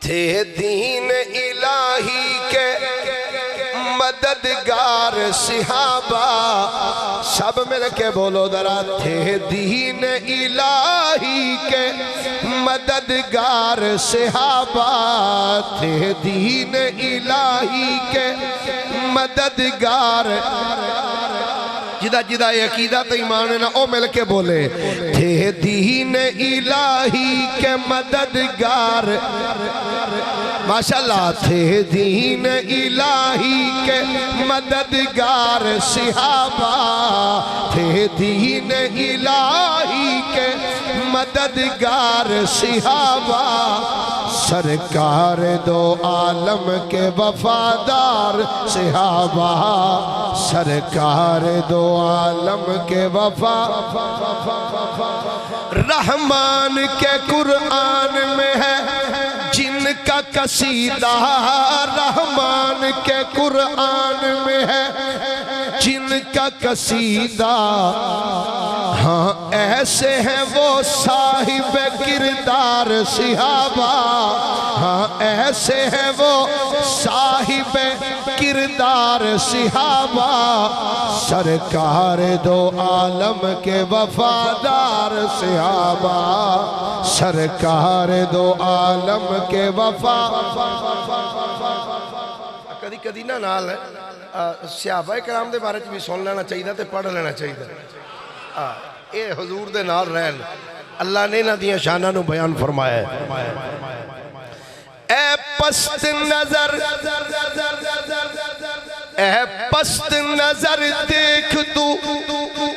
تھے دین الہی کے مددگار صحابہ، سب مل کے بولو ذرا، تھے دین الہی کے مددگار صحابہ، تھے دین الہی کے مددگار، جدہ جدہ یہ عقیدہ تو ایمان ہے نا، او مل کے بولے، تھے دین الہی کے مددگار، ماشاءاللہ، تھے دین الہی کے مددگار صحابہ، تھے دین الہی کے مددگار صحابہ، سرکار دو عالم کے وفادار صحابہ، سرکار دو عالم کے رحمان کے قرآن میں ہے جن کا قصیدہ، رحمان کے قرآن میں ہے جن کا قصیدہ، ہاں ایسے ہیں وہ صاحب کردار صحابہ، ہاں ایسے ہیں وہ صاحب کردار صحابہ، سرکار دو عالم کے وفادار صحابہ، سرکار دو عالم کے کدی کدی نا نال صحابہ کرام دے بارے بھی سن لینا چاہیے تے پڑھ لینا چاہیے، اے حضور دے نال رہن، اللہ نے نہ دیا شانہ نو بیان فرمایا ہے۔ اے پست نظر، اے پست نظر دیکھ تو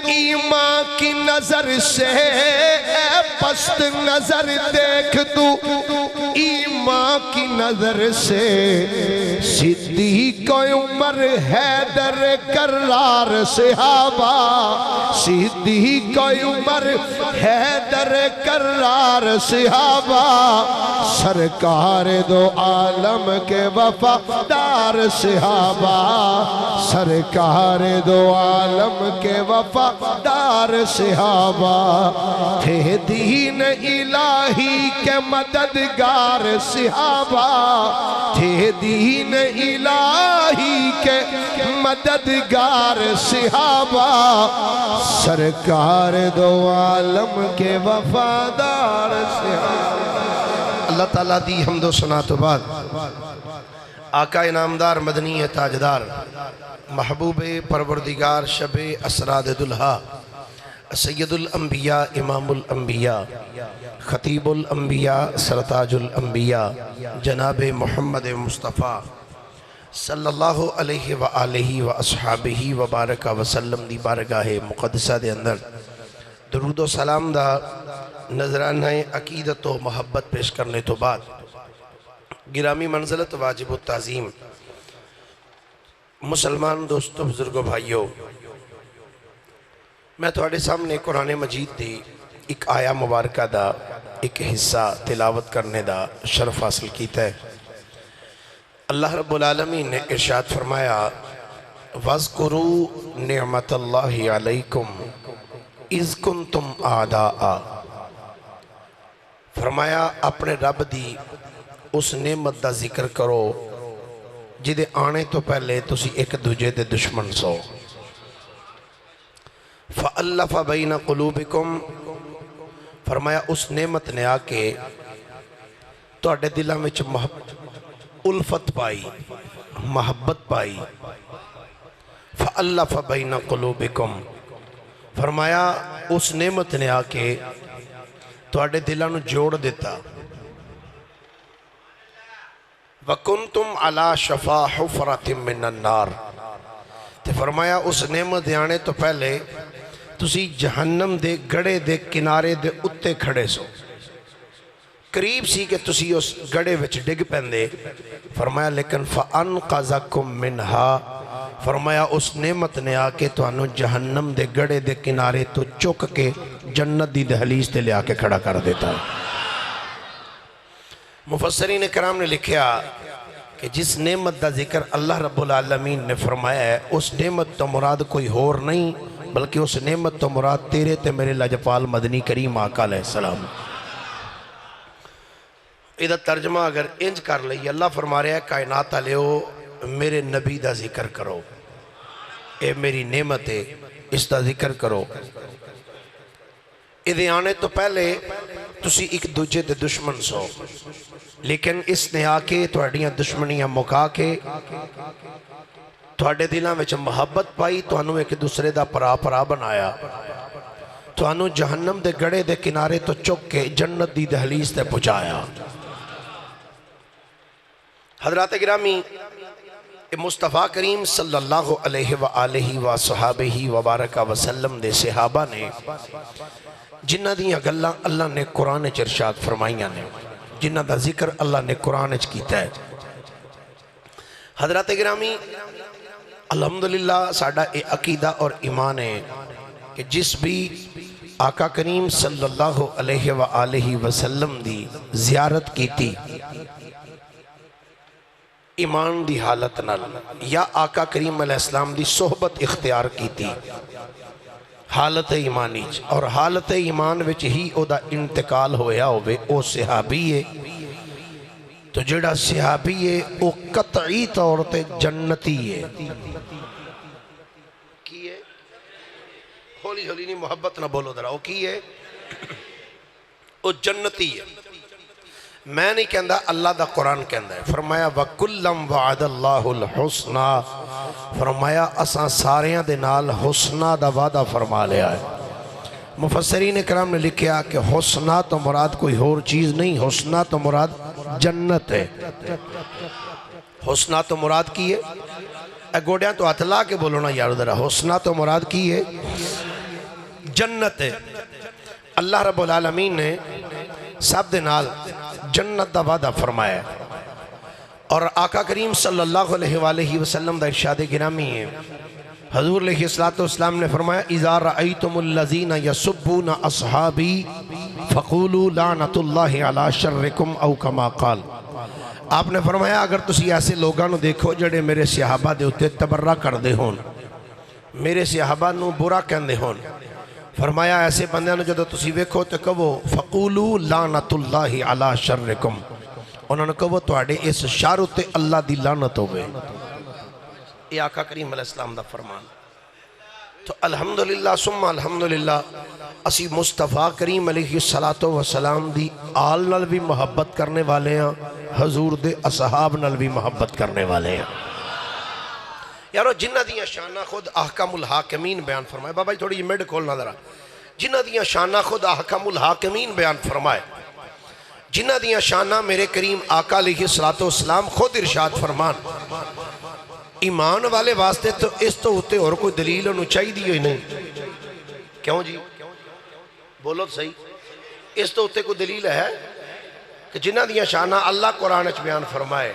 ایمان کی نظر سے، اے پست نظر دیکھ تو ایمان کی نظر سے، صدیق عمر حیدر کرار صحابہ، صدیق عمر حیدر کرار صحابہ، سرکار دو عالم کے وفادار صحابہ، سرکار دو عالم کے وفادار صحابہ، تھے دین الہی کے مددگار صحابہ، تھے دین الہی کے مددگار صحابہ، سرکار دو عالم کے وفادار صحابہ۔ اللہ تعالیٰ دی حمد و ثنا تو بعد آقا انعامدار مدنی تاجدار محبوب پروردگار شب اسراد دلہا سید الانبیاء امام الانبیاء خطیب الانبیاء سرتاج الانبیاء جناب محمد مصطفیٰ صلی اللہ علیہ وآلہ واصحابہ وبارک وسلم دی بارگاہ مقدسہ دے اندر درود و سلام دا نظرانہ عقیدت و محبت پیش کرنے تو بعد گرامی منزلت واجب التعظیم مسلمان دوستوں بزرگوں بھائیوں، میں تھوڑے سامنے قرآن مجید دی ایک آیا مبارکہ دا ایک حصہ تلاوت کرنے دا شرف حاصل کیتا ہے۔ اللہ رب العالمین نے ارشاد فرمایا وَاذْكُرُوا نِعْمَةَ اللَّهِ عَلَيْكُمْ اِذْ كُنْتُمْ أَعْدَاءَ، فرمایا اپنے رب دی اس نعمت دا ذکر کرو جدے آنے تو پہلے تسی ایک دوجہ دے دشمن سو، فَأَلَّفَ بَيْنَ قُلُوبِكُمْ، فرمایا اس نعمت نے آکے تو اڈے دلہ میں الفت پائی، محبت پائی، فَأَلَّفَ بَيْنَ قُلُوبِكُمْ، فرمایا اس نعمت نے آکے تو اڈے دلہ نو جوڑ دیتا، وَكُنْتُمْ عَلَى شَفَا حُفْرَةٍ مِّنَ النَّارِ، تے فرمایا اس نعمت آنے تو پہلے تسی جہنم دے گڑے دے کنارے دے اتے کھڑے سو، قریب سی کہ تسی اس گڑے وچ ڈگ پہندے، فرمایا لیکن فَأَنْقَذَكُمْ مِنْهَا، فرمایا اس نعمت نے آکے تو انو جہنم دے گڑے دے کنارے تو چک کے جنت دی دہلیز تے لے آکے کھڑا کر دیتا ہے۔ مفسرین کرام نے لکھیا کہ جس نعمت دا ذکر اللہ رب العالمین نے فرمایا ہے اس نعمت تو مراد کوئی اور نہیں بلکہ اس نعمت تو مراد تیرے تے میرے لاجپال مدنی کریم آقا علیہ السلام۔ یہ ترجمہ اگر انج کر لئی، اللہ فرما رہا ہے کائنات والےو میرے نبی دا ذکر کرو، اے میری نعمت ہے، اس دا ذکر کرو۔ ادھے آنے تو پہلے تسی ایک دوجے دے دشمن سو، لیکن اس نے آ کے تہاڈیاں دشمنیاں مکا کے تہاڈے دلاں وچ محبت پائی، تہانوں ایک دوسرے دا پرا بنایا، تہانوں جہنم دے گڑے دے کنارے تو چک کے جنت دی دہلیز تے پہنچایا۔ حضرات گرامی، مصطفیٰ کریم صلی اللہ علیہ وآلہ وصحابہ وبارک وسلم دے صحابہ نے جنہ دیاں گلاں اللہ نے قرآن وچ ارشاد فرمائیاں نے، جنہ دا ذکر اللہ نے قرآن وچ کیتا ہے۔ حضرات گرامی، الحمدللہ ساڈا اے عقیدہ اور ایمان ہے کہ جس بھی آقا کریم صلی اللہ علیہ وآلہ وسلم دی زیارت کیتی ایمان دی حالت نال، یا آقا کریم علیہ السلام دی صحبت اختیار کیتی حالت ایمانی اور حالت ایمان وچ ہی او دا انتقال ہویا ہوئے، او صحابی ہے، تو جڑا صحابی ہے او قطعی طور تے جنتی ہے۔ کی ہے؟ ہولی ہولی نہیں، محبت نہ بولو درہ، او کی ہے؟ او جنتی ہے۔ میں نہیں کہندہ، اللہ دا قرآن کہندہ ہے، فرمایا وَكُلَّمْ وَعَدَ اللَّهُ الْحُسْنَى، فرمایا اساں ساریاں دے نال حسنہ دا وعدہ فرما لیا ہے۔ مفسرین اکرام نے لکھیا کہ حسنہ تو مراد کوئی اور چیز نہیں، حسنہ تو مراد جنت ہے۔ حسنہ تو مراد کی ہے؟ اے گوڑیاں تو اتلا کے بولو نا یار ذرا، حسنہ تو مراد کی ہے؟ جنت ہے۔ اللہ رب العالمین نے سب دے نال جنت دا وعدہ فرمایا ہے، اور آقا کریم صلی اللہ علیہ وآلہ وسلم دا ارشاد گرامی ہے، حضور علیہ السلام نے فرمایا اذا رأیتم الذین یسبون اصحابی فقولوا لعنت اللہ علی شرکم او کما قال۔ آپ نے فرمایا اگر تسی ایسے لوگاں نو دیکھو جڑے میرے صحابہ دے اتے تبرہ کر دے ہون، میرے صحابہ نو برا کہن دے ہون، فرمایا ایسے بندیاں نو جدو تسی ویکھو تو کہو فقولوا لعنت اللہ علی شرکم، انہوں نے کہو تواڈے اس شر تے اللہ دی لعنت ہوئے۔ یہ آقا کریم علیہ السلام دا فرمان۔ تو الحمدللہ ثم الحمدللہ اسی مصطفیٰ کریم علیہ السلام دی آل نال بھی محبت کرنے والے ہیں، حضور دے اصحاب نال بھی محبت کرنے والے ہیں۔ یارو جنہ دیاں شانہ خود احکام الحاکمین بیان فرمائے، بابا تھوڑی یہ میڈ کھولنا ذرا، جنہ دیاں شانہ خود احکام الحاکمین بیان فرمائے، جنہ دیاں شانہ میرے کریم آقا علیہ السلام خود ارشاد فرمان، ایمان والے واسطے تو اس تو ہوتے اور کوئی دلیل انہوں چاہی دی ہوئی نہیں۔ کیوں جی؟ بولو تو صحیح، اس تو ہوتے کوئی دلیل ہے کہ جنہ دیاں شانہ اللہ قرآن اچھ بیان فرمائے۔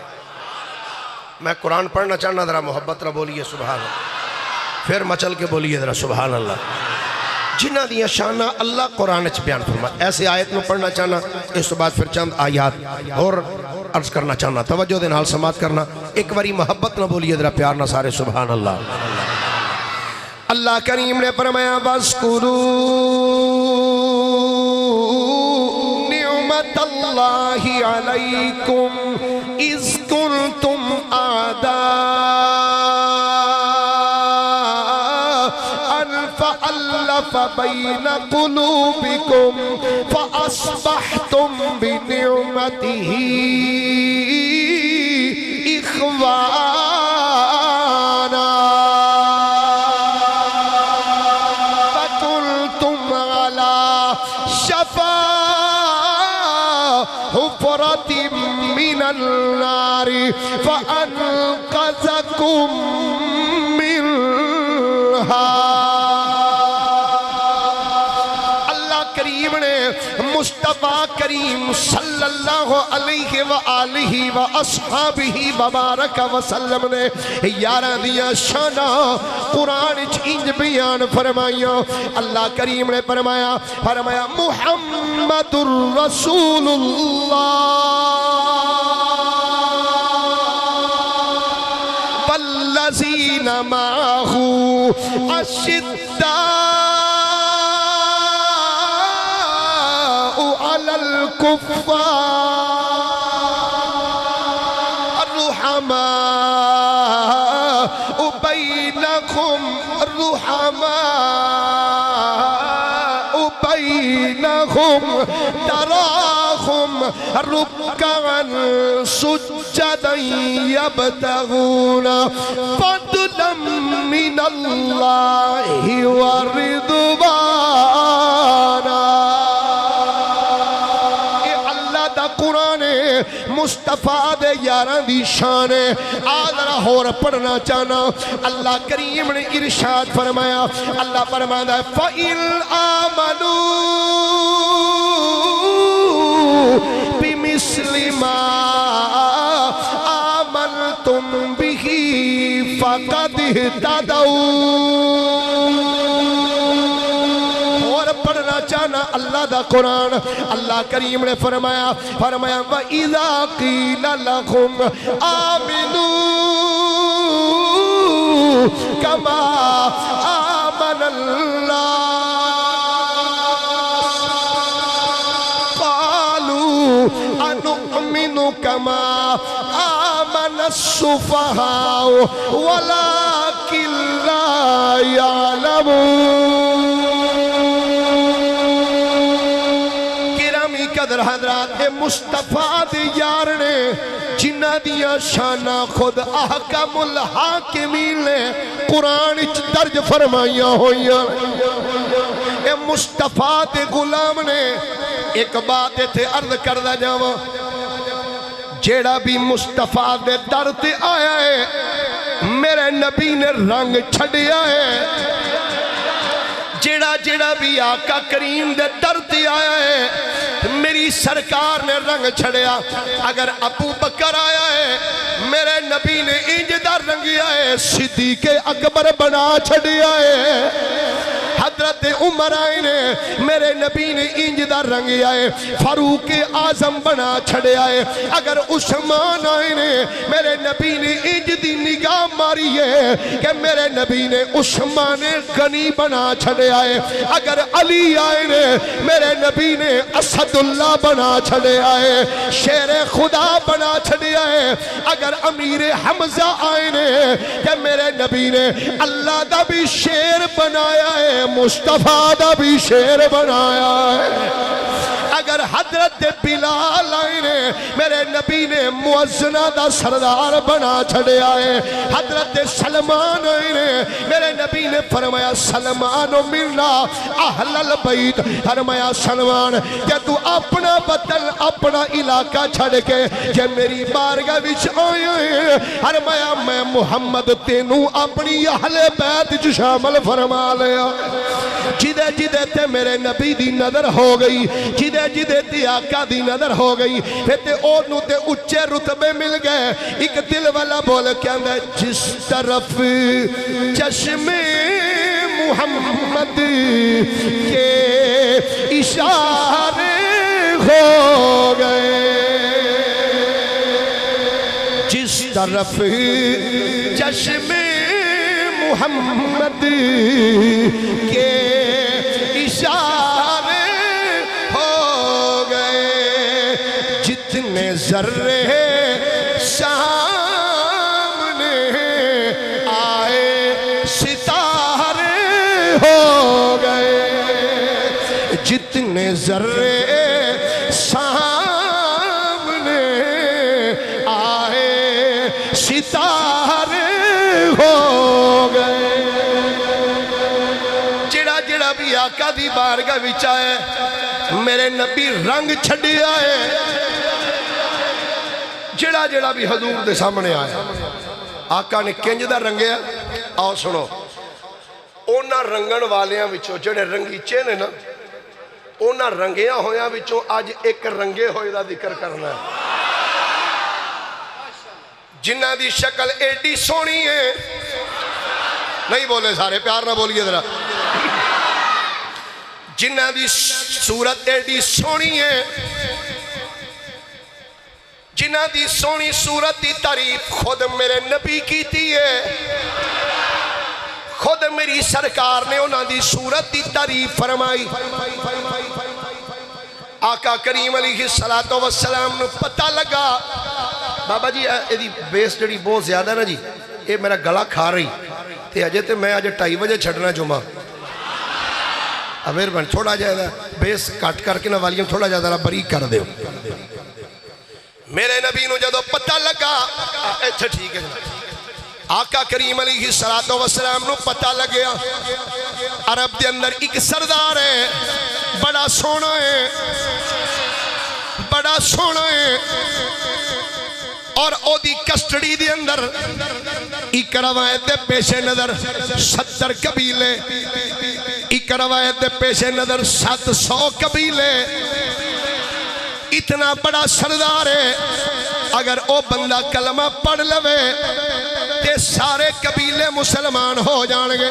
میں قرآن پڑھنا چاہنا ذرا محبت نہ بولیے سبحان اللہ، پھر مچل کے بولیے ذرا سبحان اللہ۔ جنہ دیاں شانہ اللہ قرآن اچھ بیان فرمائے، ایسے آیت میں پڑھنا چاہنا، اس تو بعد پھر چند آیات اور عرض کرنا چاہنا، توجہ دے نال سماعت کرنا، ایک باری محبت نہ بولیے ذرا پیار نہ سارے سبحان اللہ۔ اللہ کریم نے فرمایا وَاذْكُرُوا نِعْمَتَ اللَّهِ عَلَيْكُمْ إِذْ كُنْتُمْ أَعْدَاءً فَأَلَّفَ بَيْنَ قُلُوبِكُمْ فَأَصْبَحْتُمْ بِنِعْمَتِهِ إِخْوَانًا فَكُنْتُمْ عَلَى شَفَا حُفْرَةٍ مِّنَ النَّارِ فَأَنْقَذَكُمْ مِنْهَا۔ مصطفیٰ کریم صلی اللہ علیہ وآلہ وآصحابہ وبارک وسلم نے یارہ دیا شانہ قرآن انج بیان فرمایا۔ اللہ کریم نے فرمایا محمد الرسول اللہ والذین معہ اشداء على الكفار رحماء بينكم بينهم تراهم ركعا سجدا يبتغون فضلا من الله ورضوانا. قرآن مصطفیٰ دے یاراں دی شان ہے. آدھرا ہور پڑھنا چاہنا. اللہ کریم نے ارشاد فرمایا. اللہ فرماتا ہے فَإِنْ آمَنُوا بِمِثْلِ مَا آمَنْتُمْ بِهِ فَقَدِ اهْتَدَوْا. پڑھنا چاہنا اللہ دا قرآن. اللہ کریم نے فرمایا وَإِذَا قِيلَ لَهُمْ آمِنُوا كَمَا آمَنَ النَّاسُ قَالُوا أَنُؤْمِنُ كَمَا آمَنَ السُّفَهَاءُ وَلَكِنْ لَا يَعْلَمُونَ. حضرات مصطفیٰ دے یار نے جنہ دیا شانہ خود احکم الحاکمین نے قرآن اچ درج فرمائیاں ہوئیاں. اے مصطفیٰ دے غلام نے ایک بات تھے عرض کردہ جاؤں. جیڑا بھی مصطفیٰ دے در تے آیا ہے میرے نبی نے رنگ چھڑیا ہے. جیڑا بھی آقا کریم دے در تے آیا ہے میری سرکار نے رنگ چھڑیا. اگر ابو بکر آیا ہے میرے نبی نے انجدار رنگیا ہے. صدیق اکبر بنا چھڑیا ہے. حضرت عمر آئے نے میرے نبی نے انجدار رنگیا ہے. فاروق اعظم بنا چھڑیا ہے. اگر عثمان آئے نے میرے نبی نے انجدی نگاہ ماری ہے کہ میرے نبی نے عثمان غنی بنا چھڑیا ہے. اگر علی آئے نے میرے نبی نے اسد اللہ بنا چھڑیا ہے. شیر خدا بنا چھڑیا ہے. اگر امیر حمزہ آئے نے کہ میرے نبی نے اللہ دا بھی شیر بنایا ہے مصطفیٰ دا بھی شیر بنایا ہے. اگر حضرت بلال آئے نے میرے نبی نے مؤذنہ دا سردار بنا چھڑیا ہے. حضرت سلمان آئے نے میرے نبی نے فرمایا سلمان منا اہل البیت. فرمایا سلمان کہ تو اپنا وطن اپنا علاقہ چھڑ کے جے میری بارگاہ وچ آئے ہیں فرمایا میں محمد تینوں اپنی اہل بیت جو شامل فرما لیا. جدے جدے تے میرے نبی دی نظر ہو گئی جدے جدے تے آقا دی نظر ہو گئی پھر تے اونوں تے اچھے رتبے مل گئے. ایک دل والا بول کے اندر جس طرف چشم محمد کے اشارے ہو گئے. جس طرف چشم محمد کے اشارے ہو گئے. جتنے ذرے سامنے آئے ستارے ہو گئے. جتنے ذرے سامنے آئے ستارے ہو گئے. جڑا بھی آقا دی بارگاہ وچ آئے میرے نبی رنگ چھڑیا ہے. جڑا بھی حضور دے سامنے آیا آقا نے کنج دا رنگیا. آؤ سنو اونا رنگن والیاں وچوں جڑے رنگیچے نے نا اونا رنگیاں ہویاں وچوں آج ایک رنگے ہوئے دا ذکر کرنا ہے. جنہ دی شکل ایڈی سونی ہے نہیں بولے سارے پیار نہ بولیے ذرا. جنہ دی صورت ایڈی سونی ہے جنہ دی سونی صورت دی تعریف خود میرے نبی کیتی ہے. خود میری سرکار نے انہاں دی صورت دی تعریف فرمائی. آقا کریم علیہ السلام نو پتہ لگا بابا جی یہ بیس جڑی بہت زیادہ ہے نا جی یہ میرا گلا کھا رہی تے اجے تے میں اجے 2:30 بجے چھڑنا جمعہ امیر بن تھوڑا جائے بیس کٹ کر کے نہ والیوم تھوڑا جائے بریک کر دیو میرے نبی نو جدو پتہ لگا اچھا ٹھیک ہے جناب آقا کریم علیہ السلام نو پتہ لگیا عرب دے اندر ایک سردار ہے بڑا سونا ہے بڑا سونا ہے اور او دی کسٹڈی دے اندر ایک روایت دے پیش نظر 70 قبیلے ایک روایت دے پیش نظر 700 قبیلے اتنا بڑا سردار ہے اگر او بندہ کلمہ پڑھ لوے تے سارے قبیلے مسلمان ہو جانگے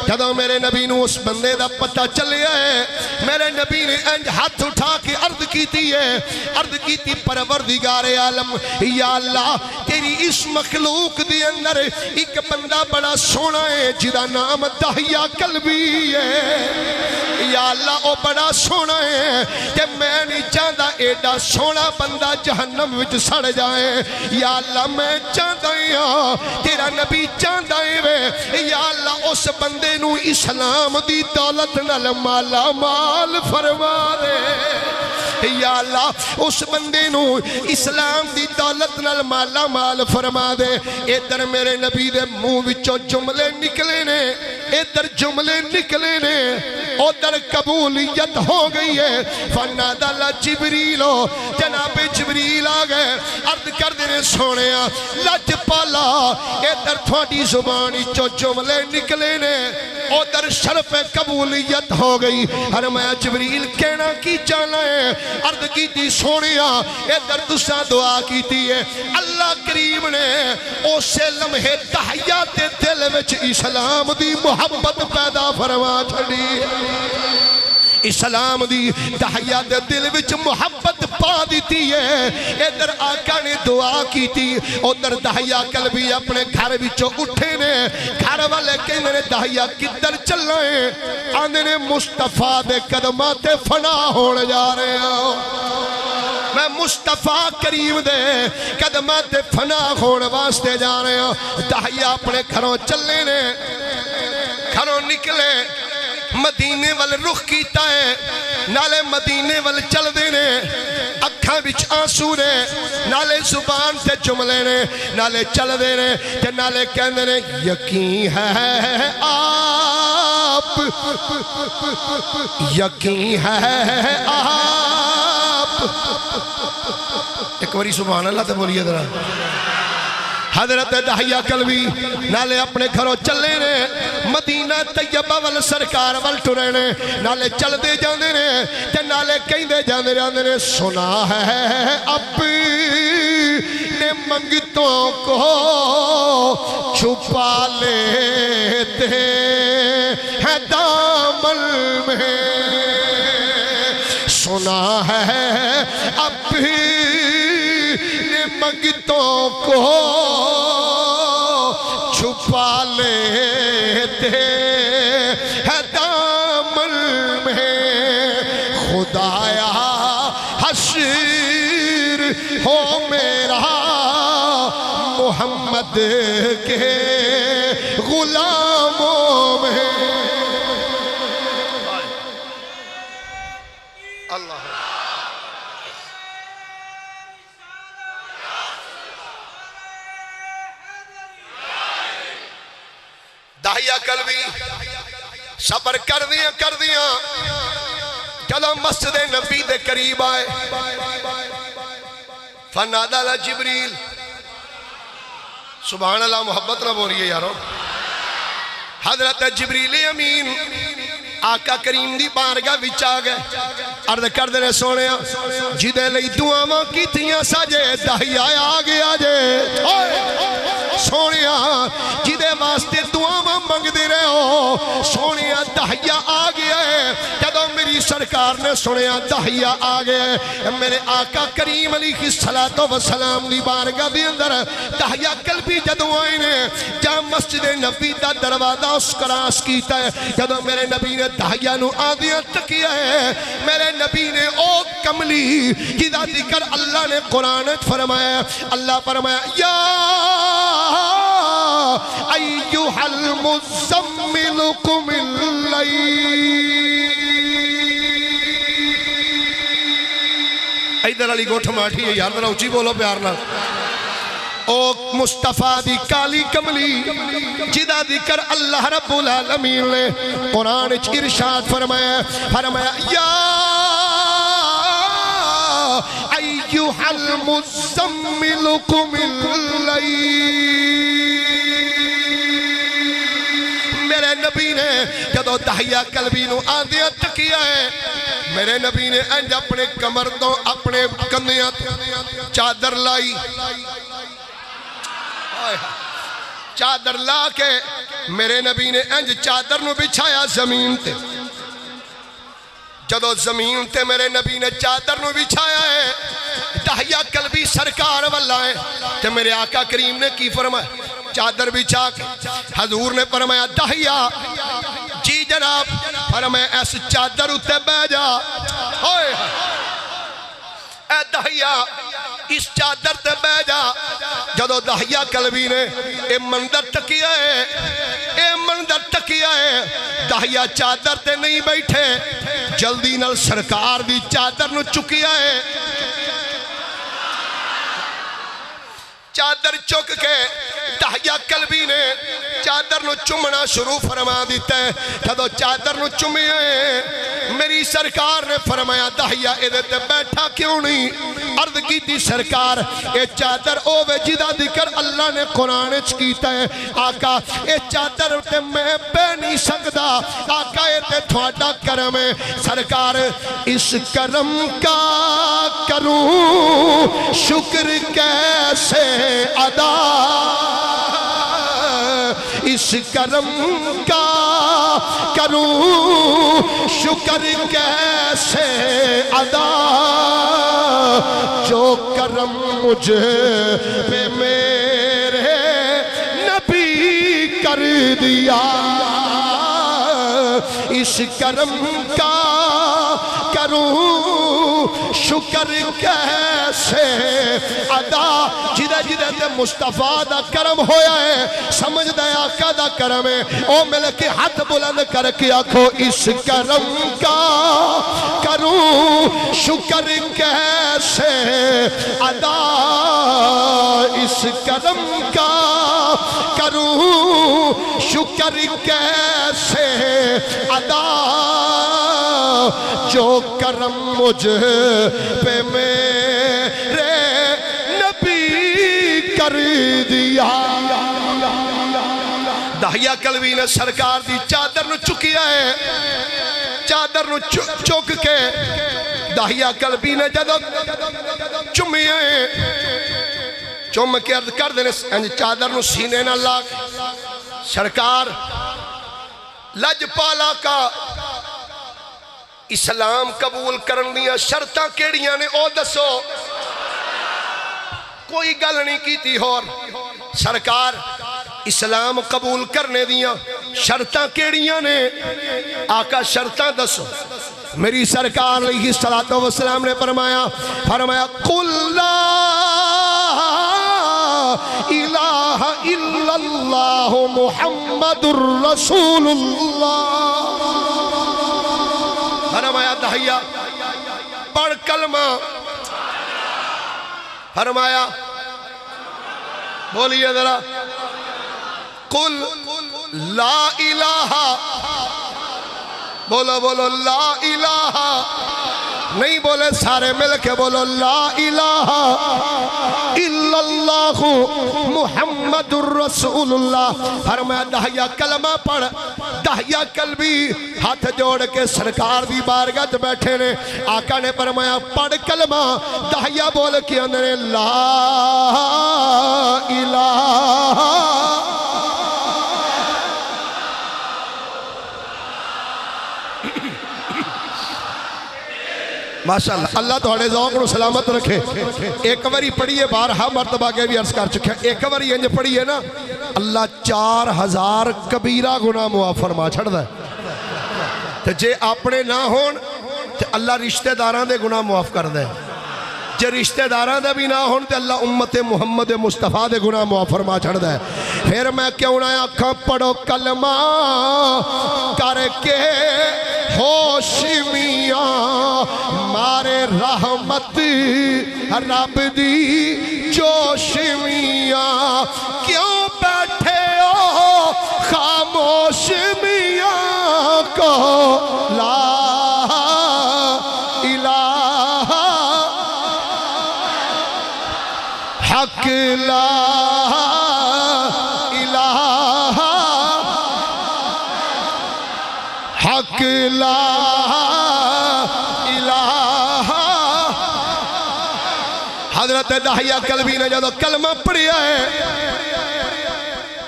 جدو میرے نبی نو اس بندے دا پتہ چلے ہے میرے نبی نے انج ہاتھ اٹھا کے عرض کیتی ہے عرض کیتی پروردگار عالم یا اللہ تیری اس مخلوق دی اندر ایک بندہ بڑا سونا ہے جدا نام دہیا قلبی ہے یا اللہ او بڑا سونا ہے کہ میں نہیں چاہتا ایڈا سونا بندہ جہنم وچ سڑ جائے یا اللہ میں چاہتا ہوں تیرا نبی چاہتا ہے یا اللہ اس بندے نو اسلام دی دولت نال مالا مال فرما دے یا اللہ اس بندے نو اسلام دی دولت نال مالا مال فرما دے ادھر میرے نبی دے منہ وچوں جملے نکلے نے ادھر جملے نکلے نے ادھر قبولیت ہو گئی ہے فنادى جبریل جناب جبریل آ گئے عرض کر دینے سونے لج پالا ادھر تھوڑی زبانی چو جملے نکلے نے ادھر شرف قبولیت ہو گئی فرمایا جبریل کہنا کی چاہنا ہے عرض کی تھی سونے ادھر تسا دعا کی تھی ہے اللہ کریم نے اسے لمحے تحیات دل وچ اسلام دی محبت پیدا فرما چھڑی اسلام دی تحیات دل وچ محبت پا دیتی ہے ادھر آقا نے دعا کی تھی ادھر دہیا قلبی اپنے گھر وچوں اٹھے نے گھر والے کہنے نے دہیا کدھر چل رہے ہیں آنے نے مصطفیٰ دے قدمات فنا ہونے جا رہے ہیں میں مصطفیٰ کریم دے قدمات فنا ہونے واسطے جا رہے ہیں دہیا اپنے گھروں چلنے نے گھروں نکلے مدینے والے رخ کیتا ہے نالے مدینے والے چل دینے اکھاں بچ آنسو نے نالے زبان تے جملے نے نالے چل دینے تے نالے کہن دینے یقین ہے آپ یقین ہے آپ ایک باری سبحان اللہ تے بولیے ذرا حضرت دہیا قلبی نالے اپنے گھروں چلے نے مدینہ طیبہ وال سرکار وال ٹرے نے نالے چل دے جاندے نے تے نالے کہیں دے جاندے نے سنا ہے اپنے منگتوں کو چھپا لیتے ہیں دامن میں سنا ہے اپنے منگتوں کو چھپا لیتے ہیں دامن میں خدایا حشر ہو میرا محمد کے غلاموں میں اللہ دہیا قلبی صبر کر دیا چلو مسجد نبی دے قریب آئے فنادى جبریل سبحان اللہ محبت نہ بول رہی ہے یارو حضرت جبریل امین آقا کریم دی بارگاہ وچ آ گئے عرض کر دے سونے جدے لئی دعاواں کیتیاں ساجے دہیا آ گیا جے سونے جدے واسطے دعاواں منگ دے رہے ہو سونے دہیا آ گیا ہے، جدو میری سرکار نے سنیا دہیا آ گیا ہے، میرے آقا کریم علیہ السلام دی بارگاہ دی اندر دہیا قلبی جدو آئے نے جا مسجد نبی دا دروازہ اس کراس کیتا ہے، جدو میرے نبی نے دہیا نو آدھیاں تکیا ہے، میرے نبی نے او کملی جدا ذکر اللہ نے قرآن فرمایا، اللہ فرمایا یا ایوہ المزمل قم اللیل، ایدر علی گوٹھ ماٹھی ہے یار ذرا اچھی بولو پیار نہ، او مصطفیٰ دی کالی کملی جدا ذکر اللہ رب العالمین نے قرآن ارشاد فرمایا، فرمایا یا ایوہ المزمل قم اللیل، میرے نبی نے جدو دہیا قلبی نو آدھیا تکیا ہے، میرے نبی نے انج اپنے کمر تو اپنے کندیاں چادر لائی، چادر لا کے میرے نبی نے انج چادر نو بچھایا زمین تے، جدو زمین تے میرے نبی نے چادر نو بچھایا ہے، دہیا قلبی سرکار واللہ ہے، تے میرے آقا کریم نے کی فرمایا چادر بچھا کے حضور نے فرمایا دہیا جی جناب، فرمایا ایس چادر اتے بہ جا، اے دہیا اس چادر تے بہ جا، جدو دہیا قلبی نے اے منظر تکیا ہے، اے منظر تکیا ہے، دہیا چادر تے نہیں بیٹھے، جلدی نال سرکار دی چادر نو چکیا ہے، چادر چک کے دہیا قلبی نے چادر نو چمنا شروع فرما دیتا ہے، جدو چادر نو چمیا ہے، میری سرکار نے فرمایا دہیا ایدے تے بیٹھا کیوں نہیں، عرض کی تھی سرکار اے چادر اوے جدا ذکر اللہ نے قرآن کیتا ہے، آقا اے چادر تے میں بے نہیں سکتا، آقا اے تے تھوڑا کرم ہے، سرکار اس کرم کا کروں شکر کیسے ادا، اس کرم کا کروں شکر کیسے ادا، جو کرم مجھے پہ میرے نبی کر دیا، اس کرم کا کروں شکر کیسے ادا، جدہ جدہ تے مصطفیٰ دا کرم ہویا ہے، سمجھ دے آقا دا کرم ہے، او مل کے ہاتھ بلند کر کے آکھو اس کرم کا کروں شکر کیسے ادا، اس کرم کا کروں شکر کیسے ادا، جو کرم مجھ پہ میرے نبی کر دیا، دہیا قلبی نے سرکار دی چادر نو چکیا ہے، چادر نو چک کے دہیا قلبی نے جدو چمیا ہے، چم کے عرض کر دینے چادر نو سینے نہ لاغ، سرکار لج پالا کا اسلام قبول کرن دیا شرطاں کیڑیاں نے او دسو، کوئی گل نہیں کی تھی، اور سرکار اسلام قبول کرنے دیا شرطاں کیڑیاں نے، آقا شرطاں دسو، میری سرکار علیہ السلام نے فرمایا قُلْ لَا الہ الا اللہ محمد الرسول اللہ، فرمایا دہیا پڑھ کلمہ، فرمایا بولیے ذرا قل لا الہ، بولو بولو لا الہ، نہیں بولے سارے مل کے بولو لا الہ الا اللہ محمد الرسول اللہ، فرمایا دہیا کلمہ پڑھ، دہیا قلبی ہاتھ جوڑ کے سرکار دی بارگاہ بیٹھے نے، آقا نے فرمایا پڑھ کلمہ، دہیا بول کے اندر لا الہ ماشاءاللہ اللہ تھوڑے ذوق کو سلامت رکھے ایک باری پڑھیے بارہا مرتبہ کے بھی عرض کر چکے ایک باری انج پڑھیے نا اللہ 4000 کبیرہ گناہ معاف فرما چھڑ دے تو جے اپنے نہ ہون تو اللہ رشتہ داران دے گناہ معاف کر دے جے رشتہ داران دے بھی نہ ہون تو اللہ امت محمد مصطفیٰ دے گناہ معاف فرما چھڑ دے پھر میں کیوں نہ آنکھاں پڑھو کلمہ کر کے ہوش میاں مارے رحمت رب دی جوش میاں کیوں بیٹھے ہو خاموش میاں کو لا الہ حق لا الہ حق لا الہ حضرت داہیہ قلبی نے جب کلمہ پڑھیا ہے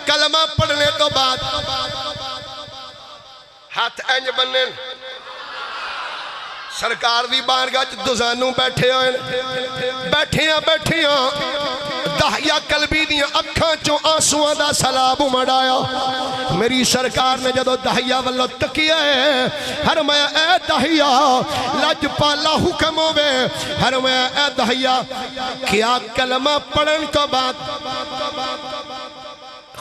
کلمہ پڑھنے تو بعد ہاتھ انج بنن سرکار دی بارگاہ دوزانوں بیٹھے ہوئے بیٹھیاں داہیہ قلبی دیاں اکھاں چوں آنسوਆਂ دا سلاب مڑایا میری سرکار نے جدو داہیہ واللہ تکیا ہے فرمایا اے داہیہ لج پالا حکم ہوئے فرمایا اے داہیہ کیا کلمہ پڑھن تو بعد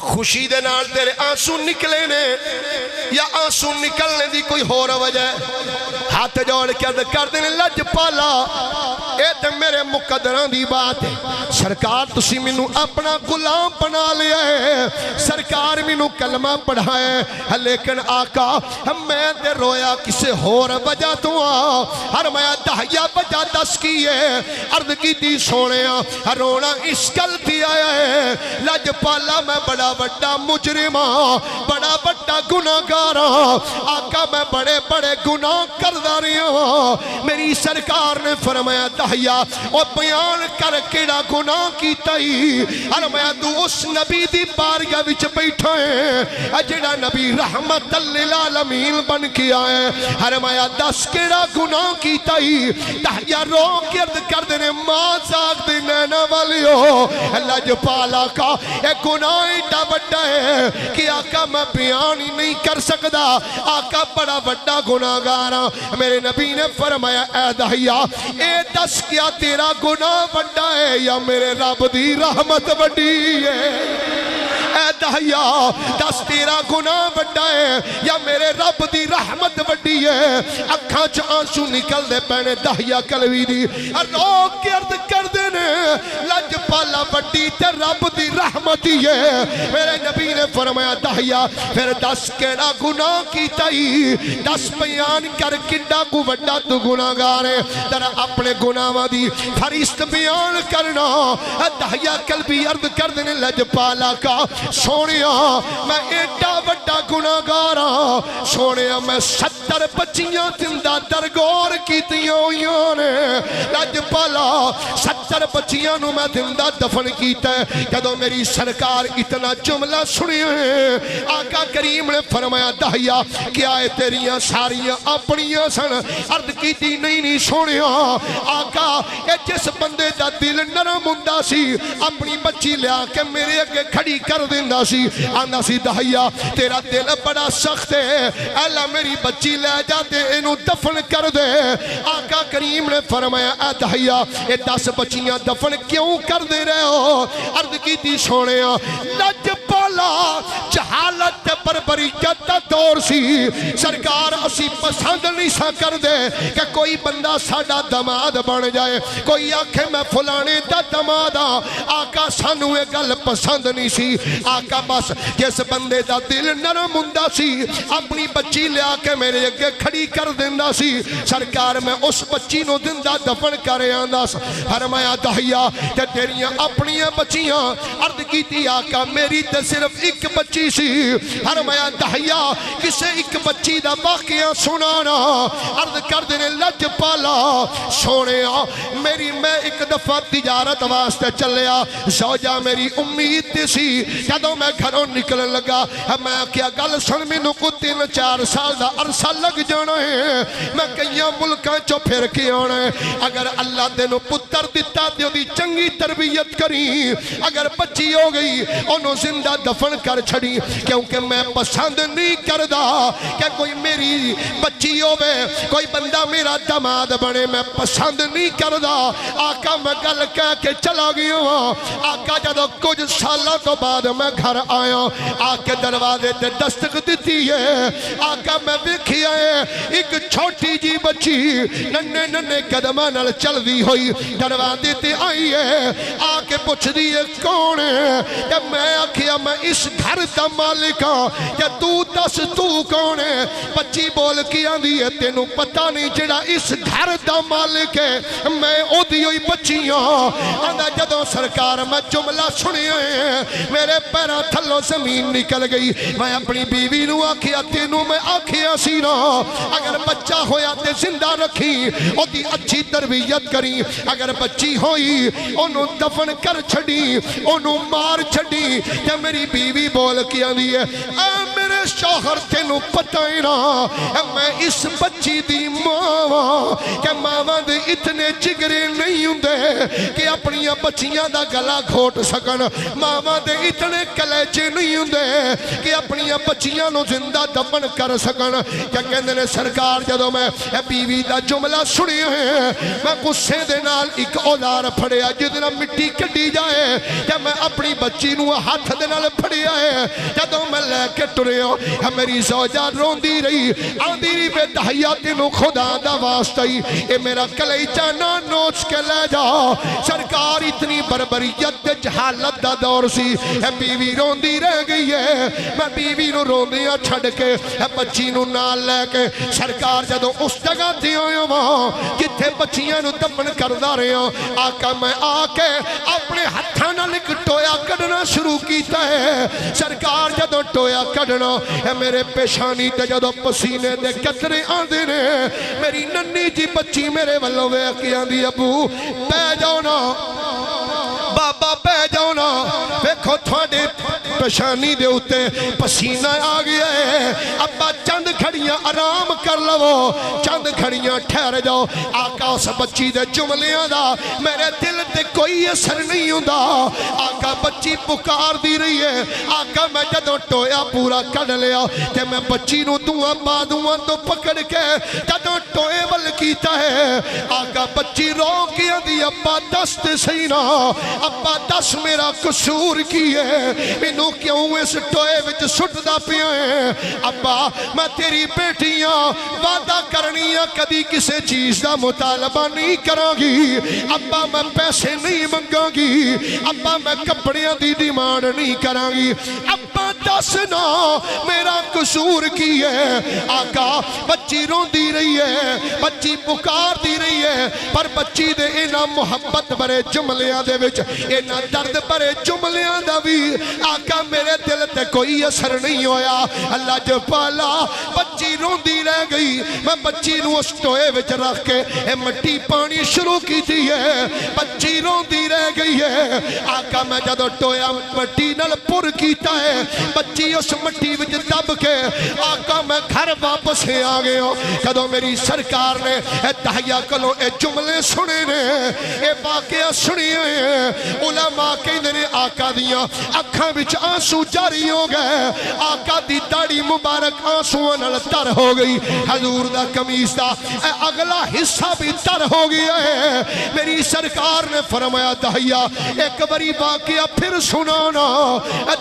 خوشی دے نال تیرے آنسو نکلے نے یا آنسو نکلنے دی کوئی ہو رہا وجہ ہاتھ جوڑ کے عرض کر دینے لج پالا اے تے میرے مقدران دی بات ہے سرکار تسی منو اپنا غلام بنا لیا ہے سرکار منو کلمہ پڑھائے لیکن آقا میں تے رویا کسے ہور وجہ تو ہر میں داہیہ وجہ دس کی ہے عرض کی دی سونیا رونا اس کل تھی آیا ہے لج پالا میں بڑا بڑا مجرمہ بڑا بڑا گناہگارہ آقا میں بڑے بڑے گناہ کردہ رہی ہوں میری سرکار نے فرمایا داہیہ اور بیان کر کیڑا گناہ کی تائی فرمایا تو اس نبی دی بارگاہ وچ بیٹھا ہے جڑا نبی رحمت للعالمین بن کے آئے فرمایا دس کیڑا گناہ کی تائی داہیہ رو کے عرض کر دینے ماں زاگ دی نینا والی ہو اللہ جو پالا کا ایک گناہ ایٹا بڑا ہے کہ آقا میں بیان ہی نہیں کر سکتا آقا بڑا بڑا گناہگارا میرے نبی نے فرمایا اے داہیہ اے دس کیا تیرا گناہ بڑا ہے یا میرے رب دی رحمت بڑی ہے اے داہیہ دس تیرا گناہ بڑا ہے یا میرے رب دی رحمت بڑی ہے اکھاں چ آنسو نکل دے پینے داہیہ قلبی دی روک کے عرض کر دینے لج پالا بڑی تے رب دی رحمت ہی ہے میرے نبی نے فرمایا داہیہ پھر دس کیڑا گناہ کی تائی دس بیان کر کنڈا کو بڑا تو گناہگارے ترہ اپنے گناہ دی فریست بیان کرنا داہیہ قلبی عرض کر دینے لج پالا کا سونیا میں ایڈا بڑا گناہگارا سونیا میں 70 بچیاں زندہ درگور کیتیاں ہوئیاں نے لج پالا 70 بچیاں نو میں زندہ دفن کیتا ہے کدو میری سرکار اتنا جملہ سنی ہے آقا کریم نے فرمایا داہیہ کیا ہے تیریاں ساریاں اپنیاں سن عرض کیتی نہیں سونیا آقا اے جس بندے دا دل نرم ہوندا سی اپنی بچی لیا کے میرے اگے کھڑی کر دیندا سی آندا سی داہیہ تیرا دل بڑا سخت ہے اللہ میری بچی لے جاتے انہوں دفن کر دے آقا کریم نے فرمایا اے داہیہ اے 10 بچیاں دفن کیوں کر دے رہے ہو عرض کی تھی سونے لج پالا جہالت پر بریت دور سی سرکار اسی پسند نہیں سا کر دے کہ کوئی بندہ ساڑا دماد بن جائے کوئی آنکھیں میں فلانے دا دمادا آقا سانو ایک گل پسند نہیں سی آقا بس جس بندے دا دل نرم ہوندا سی اپنی بچی لیا کے میرے اگے کھڑی کر دیندا سی سرکار میں اس بچی نو زندہ دفن کرے آندا فرمایا داہیہ کہ تیریاں اپنی بچیاں عرض کی تھی آقا میری تے صرف ایک بچی سی فرمایا دہیا کسے ایک بچی دا واقعہ سنانا عرض کر دینے لج پالا سونے میری میں ایک دفعہ تجارت واسطے چلیا زوجہ میری امید تے سی جدوں میں گھروں نکلن لگا میں کیا گل سن مینوں کو 3-4 سال دا عرصہ لگ جانا ہے میں کئیاں ملکاں چو پھر کے آنا ہے اگر اللہ تینوں پتر دیتا تے دی چنگی تربیت کری اگر بچی ہو گئی انہوں زندہ دفن کر چھڑی کیونکہ میں پسند نہیں کردا کہ کوئی میری بچی ہوئے کوئی بندہ میرا دماد بنے میں پسند نہیں کردا آقا میں گل کہہ کے چلا گیا آقا جدو کچھ سالہ تو بعد میں گھر آیا آکے دروازے تے دستک دیتی ہے آقا میں دیکھی ہے ایک چھوٹی جی بچی ننے ننے قدمہ نل چل دی ہوئی دروازے تے آئی ہے آکے پوچھ دیئے کون ہے کہ میں آکھیا میں اس گھر دا مالکا کہ تو دس تو کون ہے بچی بول کیا دیئے تینوں پتہ نہیں جڑا اس گھر دا مالک ہے میں او دیوئی بچیاں آدھا جدوں سرکار میں جملہ سنے ہیں میرے پیرا تھلو زمین نکل گئی میں اپنی بیوی نو آکھیا تینوں میں آکھیا سینا اگر بچہ ہویا تے زندہ رکھی او دی اچھی تربیت کری اگر بچی ہوئی انہوں دفن کر چھڑی انہوں مار چھڑی کہ میری بیوی بول کیا دیئے اے میرے شوہر تینوں پتہ ہی نا میں اس بچی دی ماں کہ ماں دے اتنے جگرے نہیں ہوں دے کہ اپنی بچیاں دا گلا گھوٹ سکن ماں دے اتنے کلیچے نہیں ہوں دے کہ اپنی بچیاں نو زندہ دفن کر سکن کیا کہندے نے سرکار جدو میں بیوی دا جملہ سنی ہے میں غصے دے نال ایک اوزار پھڑیا جدنا مٹی کٹی جائے کہ میں اپنی بچی نو ہاتھ دے نال پھڑیا ہے جدو میں لے کے ٹرے ہوں میری زوجہ روندی رہی آندی رہی بے دہیاتی نو خدا دا واسطی اے میرا کلیچہ نہ نوچ کے لے جا سرکار اتنی بربریت دے جہالت دا دور سی بیوی روندی رہ گئی ہے میں بیوی نو روندیاں چھڑ کے بچی نو نال لے کے سرکار جدو اس جگہ دی ہوئے وہاں جتھے بچیاں نو دفن کردہ رہے ہوں آقا میں آکے اپنے ہتھانا لکھ ٹویا کڑنا شروع کیتا ہے سرکار جدو ٹویا کڑنا میرے پیشانی تے جدو پسینے دے قطرے آندے نے میری ننی جی بچی میرے والوں وے کیاں دی ابو پہ جاؤ نا بابا پہ جاؤ نا ویکھو تھوڑے پیشانی دے ہوتے پسینہ آ گیا ہے ابا چند کھڑیاں آرام کر لو چند کھڑیاں ٹھہر جاؤ آقا اس بچی دے جملیاں دا میرے دل تے کوئی اثر نہیں ہوں دا آقا بچی پکار دی رہی ہے آقا میں جدو ٹویا پورا کڑ لیا کہ میں بچی نو دعا با دعا تو پکڑ کے جدو ٹوئے ول کیتا ہے آقا بچی رو کیا دی ابا دست سینا ابا دس میرا قصور کی ہے مینوں کیوں اس ٹوئے وچ سٹدا پیا ہے ابا میں تیری بیٹیاں وعدہ کرنیاں کدی کسے چیز دا مطالبہ نہیں کراں گی ابا میں پیسے نہیں منگاں گی ابا میں کپڑیاں دی ڈیمانڈ نہیں کراں گی ابا دس نا میرا قصور کی ہے آقا بچی روندی رہی ہے بچی پکار دی رہی ہے پر بچی دے اینا محبت برے جملیاں دے وچ اینا درد برے جملیاں دا بھی آقا میرے دل تے کوئی اثر نہیں ہویا اللہ جو پالا بچی روندی رہ گئی میں بچی نو اس ٹوئے وچ رکھ کے مٹی پانی شروع کی تھی ہے بچی روندی رہ گئی ہے آقا میں جدو ٹویا مٹی نل پر کیتا ہے بچی اس مٹی وچ دب کے آقا میں گھر واپس آ گئے ہوں کدو میری سرکار نے دہیا کلو اے جملے سنے نے اے واقعہ سنی ہیں علماء کہندے نے آقا دیاں اکھاں وچ آنسو جاری ہو گئے آقا دی داڑھی مبارک آنسو نال تر ہو گئی حضور دا قمیص دا اگلا حصہ بھی تر ہو گیا ہے میری سرکار نے فرمایا دہیا ایک بری واقعہ پھر سنانا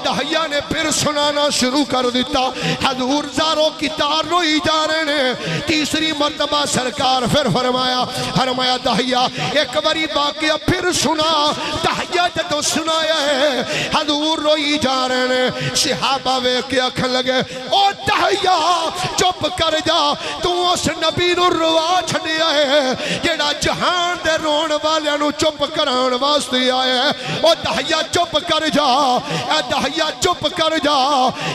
دہیا نے پھر سنانا شروع کر دیتا حضور زاروں کی تار روئی جا رہے ہیں تیسری مرتبہ سرکار پھر فرمایا دہیا ایک بری واقعہ پھر سنا دہیا دہیا جدو سنایا ہے حضور روئی جا رہے ہیں صحابہ ویکھ کے آکھن لگے او دہیا چپ کر جا تو اس نبی نو روا چھڈیا ہے جیڑا جہان دے رون والیاں نو چپ کران واسطے آیا ہے او دہیا چپ کر جا اے دہیا چپ کر جا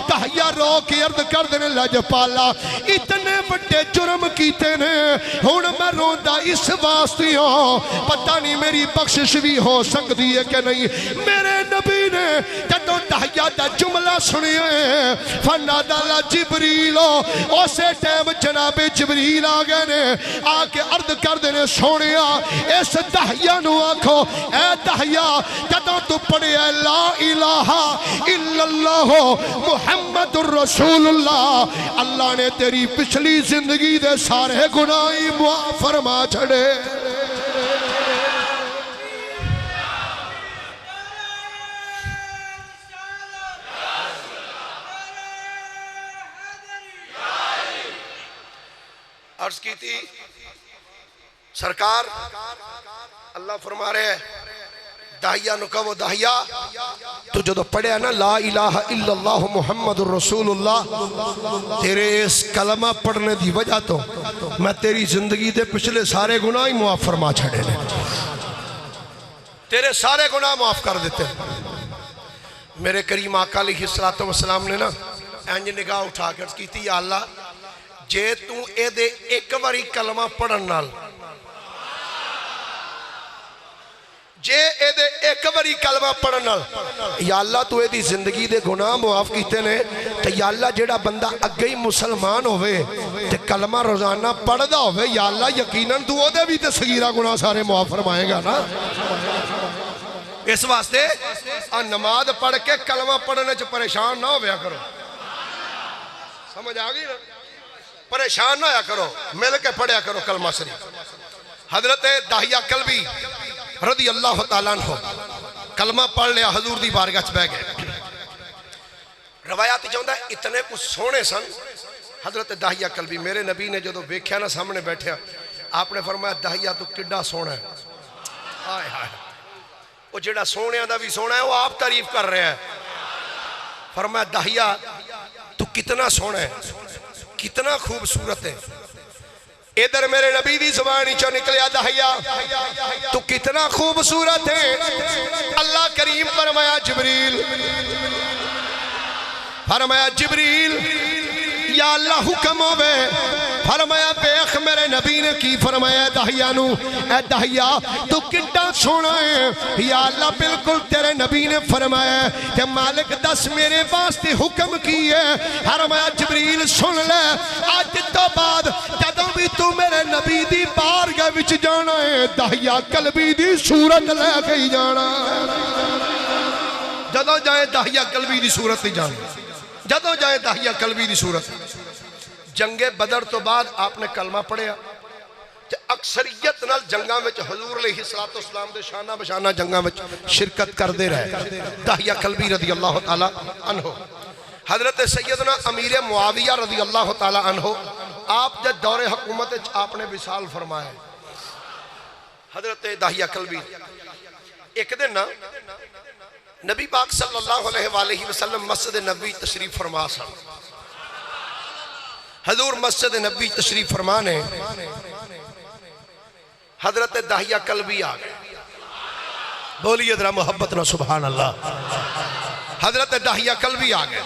دہیا رو کے عرض کر دینے لجپالا اتنے بڑے جرم کیتے نے ہن میں روندا اس واسطے ہوں پتہ نہیں میری بخشش بھی ہو سکتی ہے کہ نہیں میرے نبی نے جدو دہیا دا جملہ سنیے فنادالا جبریل اسے ٹائم جناب جبریل آگئے نے آکے عرض کر دینے سونیا اس دہیا نو آکھو اے دہیا جدو تو پڑھے لا الہ الا اللہ محمد الرسول اللہ اللہ نے تیری پچھلی زندگی دے سارے گناہی معاف فرما چھڑے عرض کی تھی سرکار اللہ فرما رہے ہیں داہیہ نکو داہیہ تو جو پڑھے نا لا الہ الا اللہ محمد الرسول اللہ تیرے اس کلمہ پڑھنے دی وجہ تو میں تیری زندگی دے پچھلے سارے گناہ معاف فرما چھڑے لے تیرے سارے گناہ معاف کر دیتے میرے کریم آقا علیہ السلام نے نا اینج نگاہ اٹھا کر کی تھی یا اللہ جے تو اے دے ایک واری کلمہ پڑھن نال جے اے دے ایک واری کلمہ پڑھن نال یا اللہ تو اے دی زندگی دے گناہ معاف کیتے نے تو یا اللہ جیڑا بندہ اگئی مسلمان ہوئے تے کلمہ روزانہ پڑھ دا ہوئے یا اللہ یقیناً تو او دے بھی تے صغیرہ گناہ سارے معاف فرمائے گا نا اس واسطے نماز پڑھ کے کلمہ پڑھنے چ پریشان نہ ہویا کرو سمجھ آگئی نا پریشان نہ ہویا کرو مل کے پڑھیا کرو کلمہ شریف حضرت داہیہ کلبی رضی اللہ تعالیٰ عنہ کلمہ پڑھ لیا حضور دی بارگاہ چ بیٹھ گئے روایات چاہتا ہے اتنے کچھ سونے سن حضرت داہیہ کلبی میرے نبی نے جدو بیکھیا نا سامنے بیٹھیا آپ نے فرمایا داہیہ تو کڈا سونا ہے آئے آئے وہ جڑا سونے دا بھی سونا ہے وہ آپ تعریف کر رہے ہیں فرمایا داہیہ تو کتنا سونا ہے کتنا خوبصورت ہے ادھر میرے نبی دی زبانی چو نکلیا داہیہ تو کتنا خوبصورت ہے اللہ کریم فرمایا جبریل یا اللہ حکم ہوئے فرمایا بیخ میرے نبی نے کی فرمایا داہیہ نو اے داہیہ تو کتنا سونا ہے یا اللہ بالکل تیرے نبی نے فرمایا کہ مالک دس میرے واسطے حکم کی ہے فرمایا جبریل سن لے آج تو بعد جدوں بھی تو میرے نبی دی بارگاہ وچ جانا ہے داہیہ قلبی دی صورت لے کے ہی جانا جدوں جائے داہیہ قلبی دی صورت ہی جانا جدوں جائے داہیہ قلبی دی صورت جنگ بدر تو بعد آپ نے کلمہ پڑھیا اکثریت نال جنگاں وچ حضور علیہ السلام دے شانہ بشانہ جنگاں وچ شرکت کر دے رہے داہیہ کلبی رضی اللہ تعالی عنہ حضرت سیدنا امیر معاویہ رضی اللہ تعالی عنہ آپ جب دور حکومت آپ نے وصال فرمایا حضرت داہیہ کلبی ایک دن نا نبی پاک صلی اللہ علیہ وآلہ وسلم مسجد نبوی تشریف فرما سا حضور مسجد نبوی تشریف فرمانے حضرت داہیہ کلبی آگئے بولیے ذرا محبت نہ سبحان اللہ حضرت داہیہ کلبی آگئے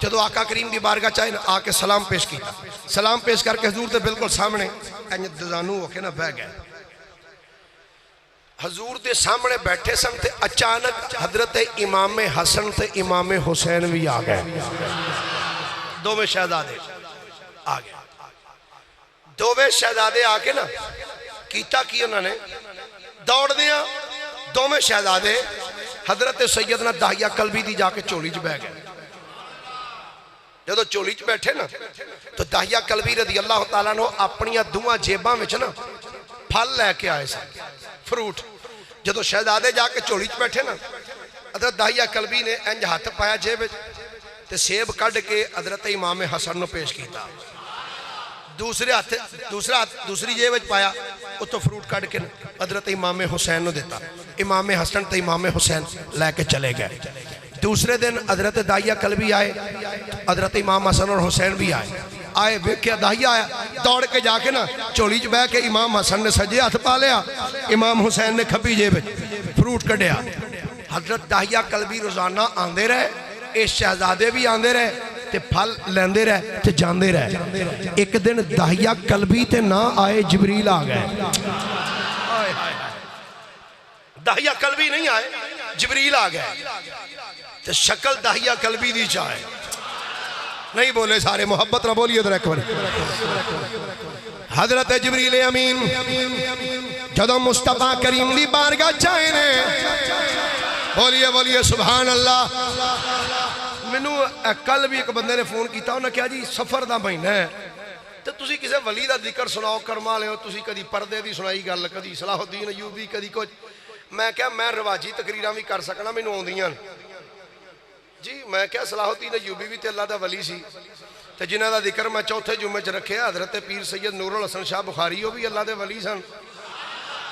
جدو آقا کریم دی بارگاہ چاہے نا آکے سلام پیش کی سلام پیش کر کے حضور دے بالکل سامنے اینجد دزانو ہو کے نا بہ گئے حضور دے سامنے بیٹھے سن تے اچانک حضرت امام حسن تے امام حسین بھی آگئے دو میں شہزادے آگئے دو میں شہزادے آگئے نا کیتا کی انہوں نے دوڑ دیا دو میں شہزادے حضرت سیدنا داہیہ کلبی دی جا کے چولی چ بہ گئے جدو چولی چ بیٹھے نا تو داہیہ کلبی رضی اللہ تعالیٰ نے اپنی دعا جیباں میں نا پھل لے کے آئے سن فروٹ جدو شہزادے جا کے چولی چ بیٹھے نا حضرت داہیہ کلبی نے انج ہاتھ پایا جیب تے سیب کڈ کے حضرت امام حسن نو پیش کیتا دوسرا ہاتھ دوسری جیب وچ پایا اتوں فروٹ کٹ کے حضرت امام حسین نو دیتا امام حسن تے امام حسین لے کے چلے گئے دوسرے دن حضرت داہیہ کلبی آئے حضرت امام حسن اور حسین بھی آئے ویکھیا داہیہ آیا دوڑ کے جا کے نا چولی چ بہ کے امام حسن نے سجے ہاتھ پا لیا امام حسین نے کھبی جیب فروٹ کڈیا حضرت داہیہ کلبی روزانہ آندے رہے اے شہزادے بھی آندے رہے تے پھل لیندے رہے تے جاندے رہے ایک دن داہیہ کلبی تے نہ آئے جبریل آ گئے داہیہ کلبی نہیں آئے جبریل آ گئے تے شکل داہیہ کلبی دی چاہے نہیں بولے سارے محبت نہ بولیے در ایک بار حضرت جبریل امین جدو مصطفیٰ کریم دی بارگاہ چاہے نے بولیے سبحان اللہ مینوں کل بھی ایک بندے نے فون کیتا انہوں نے کہا جی سفر دا مہینہ ہے تو تسی کسے ولی دا ذکر سناؤ کرما لے ہو تسی کدی پردے دی سنائی گل کدی صلاح الدین ایوبی کدی کچھ میں کہا میں رواجی تقریراں بھی کر سکنا مینوں آوندیاں جی میں کہا صلاح الدین ایوبی بھی تے اللہ دا ولی سی تے جنہاں دا ذکر میں چوتھے جمعے چ رکھیا حضرت پیر سید نور الحسن شاہ بخاری وہ بھی اللہ دے ولی سن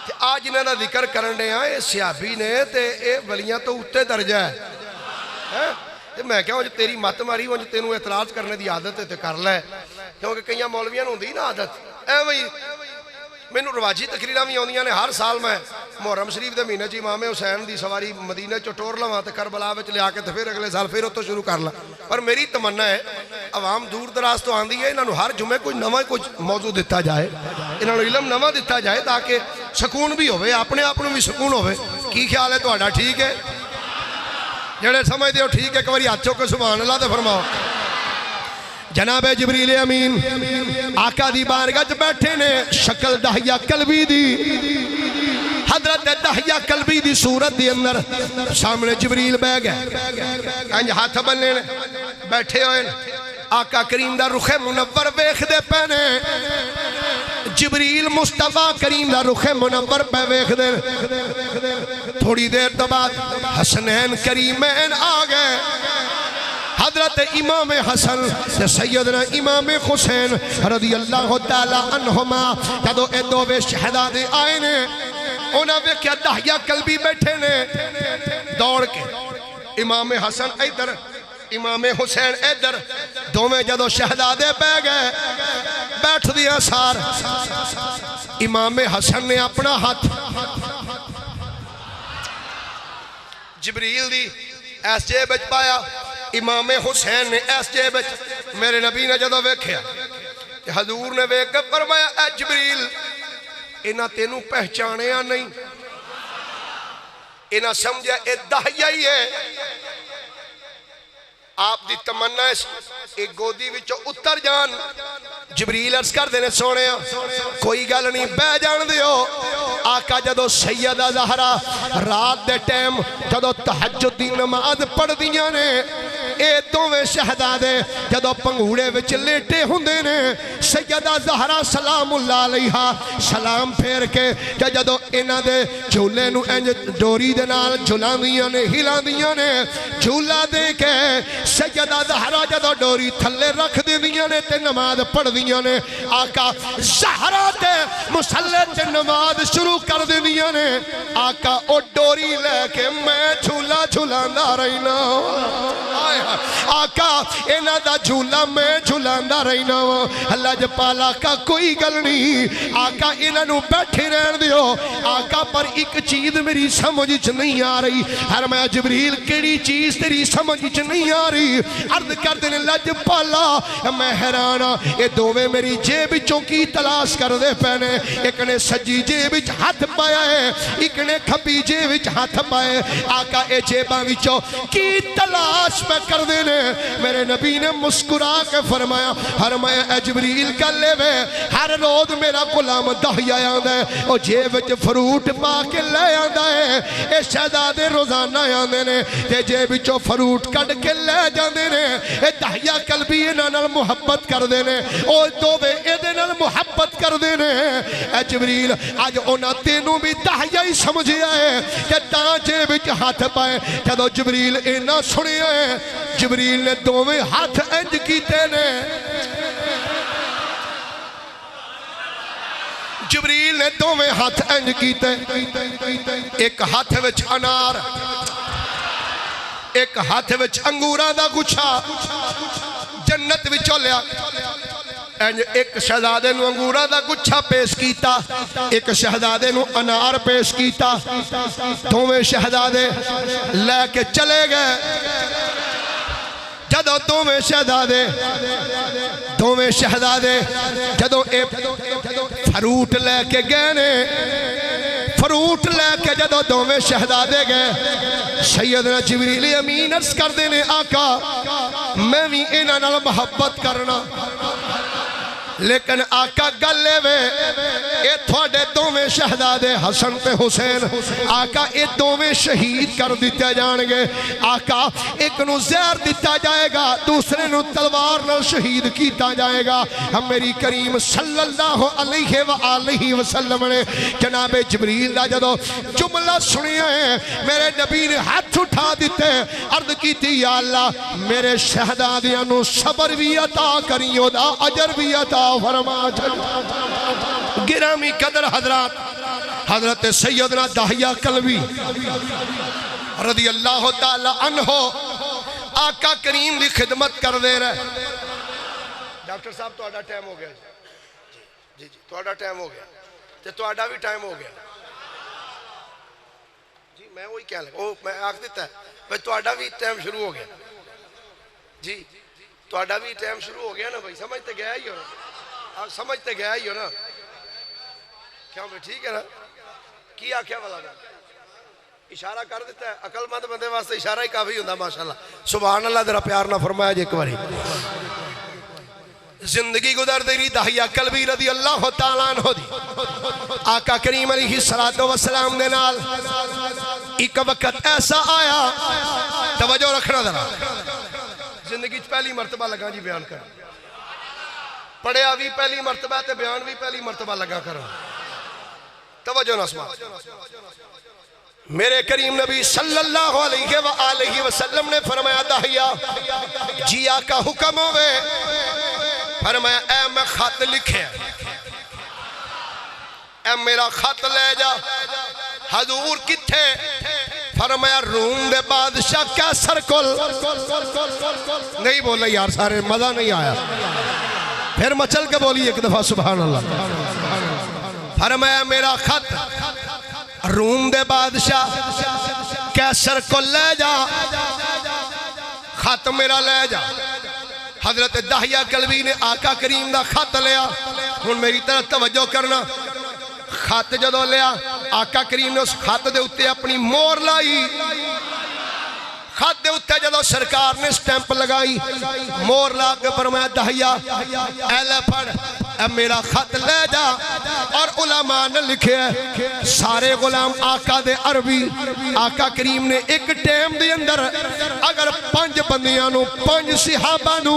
تے آج جنہاں دا ذکر کرن دے اے صحابی نے تے اے ولیاں تو اتے درجہ ہے میں کہا جو تیری مت ماری وہ جو تینوں اعتراض کرنے دی عادت ہے تے کر لے کیونکہ کئیاں مولویاں ہوندی نا عادت اے وہی مینوں رواجی تقریراں بھی آندیاں نے ہر سال میں محرم شریف دے مہینے چ امام حسین دی سواری مدینہ چ ٹور لواں تے کربلا وچ لے آ کے تے پھر اگلے سال پھر اوتوں شروع کر لاں پر میری تمنا ہے عوام دور دراز تو آندی ہے انہاں نوں ہر جمعے کوئی نواں کچھ موضوع دتا جائے انہاں نوں علم نواں دتا جائے تاکہ سکون بھی ہوے اپنے آپ نوں بھی سکون ہوے کی خیال ہے تہاڈا ٹھیک ہے جڑے سمجھتے ہو ٹھیک ہے ایک باری ہاتھ چوک کے سبحان اللہ تے فرماؤ جناب جبریل امین آقا دی بارگاہ وچ بیٹھے نے شکل داہیہ کلبی دی حضرت داہیہ کلبی دی صورت دی اندر سامنے جبریل بہ گئے انج ہاتھ بننے بیٹھے ہوئے آقا کریم دا رخ منور ویکھ دے پے نے جبریل مصطفیٰ کریم دا رخ منور پہ ویکھ دے تھوڑی دیر تو بعد حسنین کریمین آ گئے حضرت امام حسن سیدنا امام حسین رضی اللہ تعالی عنہما جدو اے دووے شہدادے آئے نے انہاں ویکھیا داہیہ کلبی بیٹھے نے دوڑ کے امام حسن ادھر امام حسین ادھر دوویں جدو شہدادے بہ گئے بیٹھ دیا سار امام حسن نے اپنا ہاتھ جبریل دی ایس جیب وچ پایا امام حسین نے ایس جیب وچ میرے نبی نے جدو ویکھیا حضور نے ویکھ کے فرمایا اے جبریل انہاں تینوں پہچانیا نہیں انہاں سمجھا اے داہیہ ہی ہے آپ دی تمنا ایک گودی وچوں اتر جان جبریل عرض کر دینے سونے کوئی گل نہیں بہ جان دیو آقا جدو سیدہ زہرا رات دے ٹیم جدو تہجد دی نماز پڑھ دیاں نے اے دوویں شہدادے جدو پنگوڑے وچ لیٹے ہوندے نے سیدہ زہرا سلام اللہ علیہا سلام پھیر کے جدو انہاں دے جھولے نو انج ڈوری دے نال جھلاندیاں نے ہلاندیاں نے جھولا دے کے سیدہ زہرا جدو ڈوری تھلے رکھ دیاں نے تے نماز پڑھ دیاں نے آقا زہرا تے مصلی تے نماز شروع کر دیاں نے آقا او ڈوری لے کے میں جھولا جھلاندا رہنا آقا انہاں دا جھولا میں جھلاندا رہنا اللہ جپالا کا کوئی گل نہیں آقا انہاں نوں بیٹھے رہن دیو آقا پر ایک چیز میری سمجھ وچ نہیں آ رہی ہر میں جبریل کیڑی چیز تیری سمجھ وچ نہیں آ رہی عرض کر دے لج پالا میں حیران اے دوویں میری جیب وچوں کی تلاش کر دے پینے ایک نے سجی جیب وچ ہاتھ پایا ہے ایک نے کھبی جیب وچ ہاتھ پائے آقا اے جیباں وچوں کی تلاش پہ کر دینے میرے نبی نے مسکرا کے فرمایا اے جبریل کر لے وے ہر روز میرا غلام داہیہ آندا ہے او جیب وچ فروٹ پا کے لے آندا ہے اے شہزادے روزانہ آندے نے تے جیب وچوں فروٹ کڈ کے لے جاندے نے اے داہیہ قلبی انہاں نال محبت کر دے نے او دوویں اے نال محبت کر دے نے اے جبریل اج انہاں تینوں بھی داہیہ ہی سمجھیا ہے کہ تاں جیب وچ ہاتھ پائے جدوں جبریل انہاں سنیا ہے جبریل نے دوویں ہاتھ انج کیتے نے جبریل نے دوویں ہاتھ انج کیتے ایک ہاتھ وچ انار ایک ہاتھ وچ انگوراں دا گچھا جنت وچوں لیا انج ایک شہزادے نو انگوراں دا گچھا پیش کیتا ایک شہزادے نو انار پیش کیتا دوویں شہزادے لے کے چلے گئے جدو دوویں شہزادے جدو فروٹ لے کے گئے نے فروٹ لے کے جدو دوویں شہزادے گئے سیدنا جبریل امین عرض کر دینے آقا میں بھی انہاں نال محبت کرنا لیکن آقا گلے وے اے تھوڑے دوویں شہزادے حسن تے حسین آقا اے دوویں شہید کر دیتے جان گے آقا ایک نو زہر دیتا جائے گا دوسرے نو تلوار نال شہید کیتا جائے گا ہم میری کریم صلی اللہ علیہ وآلہ وسلم نے جناب جبریل دا جدو جملہ سنیا ہے میرے نبی نے ہاتھ اٹھا دیتے عرض کیتی یا اللہ میرے شہزادیاں نو صبر بھی عطا کریو دا اجر بھی عطا فرما گرامی قدر حضرات حضرت سیدنا داہیہ کلوی رضی اللہ تعالی عنہ آقا کریم دی خدمت کر دے رہے ڈاکٹر صاحب تو آڈا ٹائم ہو گیا جی تو آڈا ٹائم ہو گیا تو آڈا بھی ٹائم ہو گیا جی میں وہی کیا لگا میں آکھ دیتا ہے تو آڈا بھی ٹائم شروع ہو گیا جی تو آڈا بھی ٹائم شروع ہو گیا نا بھائی سمجھتے گیا ہی ہو نا سمجھتے گیا ہی ہو نا کیا بھائی ٹھیک ہے نا کیا کیا بلا گا اشارہ کر دیتا ہے عقل مند بندے واسطے اشارہ ہی کافی ہوندہ ماشاءاللہ سبحان اللہ ذرا پیار نہ فرمایا جے ایک باری زندگی گزر دیری داہیہ کلبی رضی اللہ تعالیٰ عنہ دی آقا کریم علیہ السلام دے نال ایک وقت ایسا آیا توجہ رکھنا ذرا زندگی پہلی مرتبہ لگا جی بیان کر پڑھیا بھی پہلی مرتبہ تے بیان بھی پہلی مرتبہ لگا کر توجہ نسمہ میرے کریم نبی صلی اللہ علیہ وآلہ وسلم نے فرمایا داہیہ جی آقا حکم ہوئے فرمایا اے میں خط لکھے اے میرا خط لے جا حضور کتھے فرمایا روم دے بادشاہ کیسر کل نہیں بولا یار سارے مزہ نہیں آیا پھر مچل کے بولی ایک دفعہ سبحان اللہ فرمایا میرا خط روم دے بادشاہ کیسر کو لے جا خط میرا لے جا حضرت داہیہ کلوی نے آقا کریم دا خط لیا ہن میری طرح توجہ کرنا خط جدو لیا آقا کریم نے اس خط دے اتے اپنی مور لائی خط دے اتے جدو سرکار نے سٹیمپ لگائی مور لا کے فرمایا داہیہ اے لے پڑھ اے میرا خط لے جا اور علماء نے لکھے سارے غلام آقا دے عربی آقا کریم نے ایک ٹیم دے اندر اگر 5 بندیاں نو 5 صحابہ نو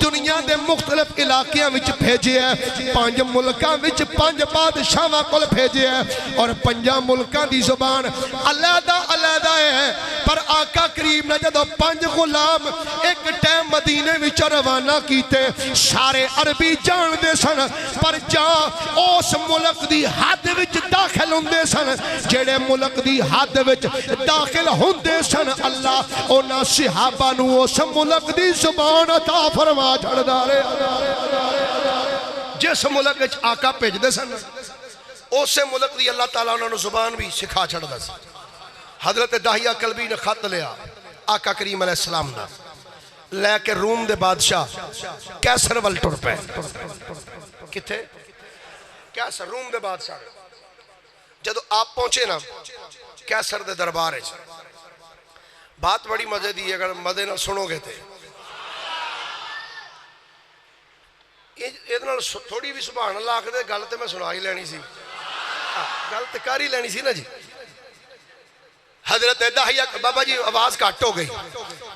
دنیا دے مختلف علاقیاں وچ بھیجے ہیں 5 ملکاں وچ 5 بادشاہاں کول بھیجے ہیں اور 5 ملکاں دی زبان علیحدہ علیحدہ ہے پر آقا کریم نے جدو 5 غلام ایک ٹیم مدینے وچ روانہ کیتے سارے عربی جان دے سن پر جان اس ملک دی حد وچ داخل ہوندے سن جڑے ملک دی حد وچ داخل ہوندے سن اللہ اونا صحابہ نو اس ملک دی زبان عطا فرما چھڑدا رہے جس ملک وچ آقا بھیج دے سن اس ملک دی اللہ تعالیٰ انہوں نے زبان بھی سکھا چھڑدا سی حضرت داہیہ کلبی نے خط لیا آقا کریم علیہ السلام نے لے کے روم دے بادشاہ کیسر ول ٹر پے کتھے کیسر روم دے بادشاہ جدو آپ پہنچے نا کیسر دے دربار ہے بات بڑی مزے دی اگر مزے نہ سنو گے تھے ادھر تھوڑی بھی سبحان اللہ آکھ دے گل تے میں سنا ہی لینی سی گل تے کاری لینی سی نا جی حضرت داہیہ بابا جی آواز کاٹ ہو گئی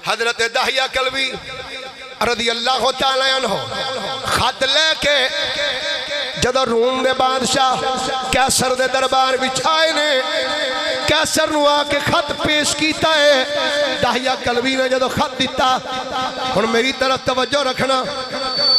حضرت داہیہ کلوی رضی اللہ تعالیٰ عنہ خط لے کے جدو روم دے بادشاہ کیسر دے دربار بچھائے نے کیسر نو آ کے خط پیش کیتا ہے داہیہ کلوی نے جدو خط دیتا اور میری طرف توجہ رکھنا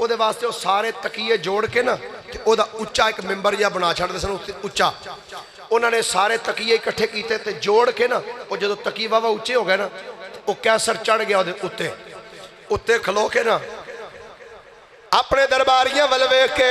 ਉਹਦੇ ਵਾਸਤੇ ਉਹ ਸਾਰੇ ਤਕੀਏ ਜੋੜ ਕੇ ਨਾ ਤੇ ਉਹਦਾ ਉੱਚਾ ਇੱਕ ਮੈਂਬਰ ਜਿਹਾ ਬਣਾ ਛੱਡਦੇ ਸਨ ਉੱਤੇ ਉੱਚਾ। ਉਹਨਾਂ ਨੇ ਸਾਰੇ ਤਕੀਏ ਇਕੱਠੇ ਕੀਤੇ ਤੇ ਜੋੜ ਕੇ ਨਾ ਉਹ ਜਦੋਂ ਤਕੀ ਵਾਵਾ ਉੱਚੇ ਹੋ ਗਏ ਨਾ ਉਹ ਕੈਸਰ ਚੜ ਗਿਆ ਉਹਦੇ ਉੱਤੇ। ਉੱਤੇ ਖਲੋ ਕੇ ਨਾ ਆਪਣੇ ਦਰਬਾਰੀਆਂ ਵੱਲ ਵੇਖ ਕੇ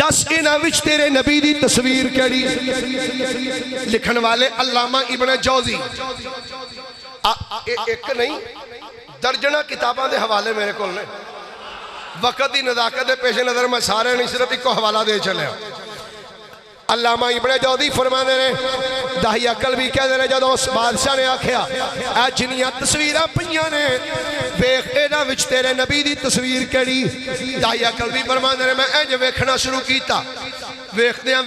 دس انہاں وچ تیرے نبی دی تصویر کیڑی؟ لکھن والے علامہ ابن جوزی، ایک نہیں درجنہ کتاباں دے حوالے میرے کول نے، وقت دی نزاکت دے پیش نظر میں سارے نہیں صرف ایک کو حوالہ دے چلے ہوں۔ علامہ ابن جوزی فرمانے نے داہیہ قلبی کہہ دے جدوں اس بادشاہ نے آکھیا اے جنیاں تصویرہ پنیاں نے ویکھ اینا وچ تیرے نبی دی تصویر کیڑی؟ داہیہ قلبی فرمانے نے میں انج ویکھنا شروع کیتا، ویکھ دیاں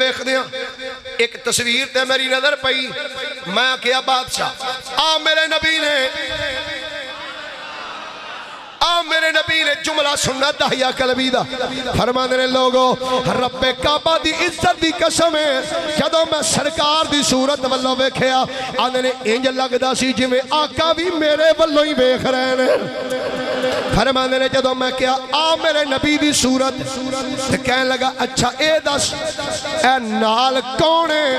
ایک تصویر تے میری نظر پئی، میں کیا بادشاہ میرے نبی نے جملہ سننا داہیہ قلبی دا، فرمانے نے لوگو رب کعبہ دی عزت دی قسم ہے جدوں میں سرکار دی صورت واللہ ویکھیا آنے نے انج لگدا سی جویں آقا بھی میرے واللہ ہی ویکھ رہے نے۔ فرمانے نے جدوں میں کیا میرے نبی دی صورت تے کہنے لگا اچھا اے دس اے نال کون ہے؟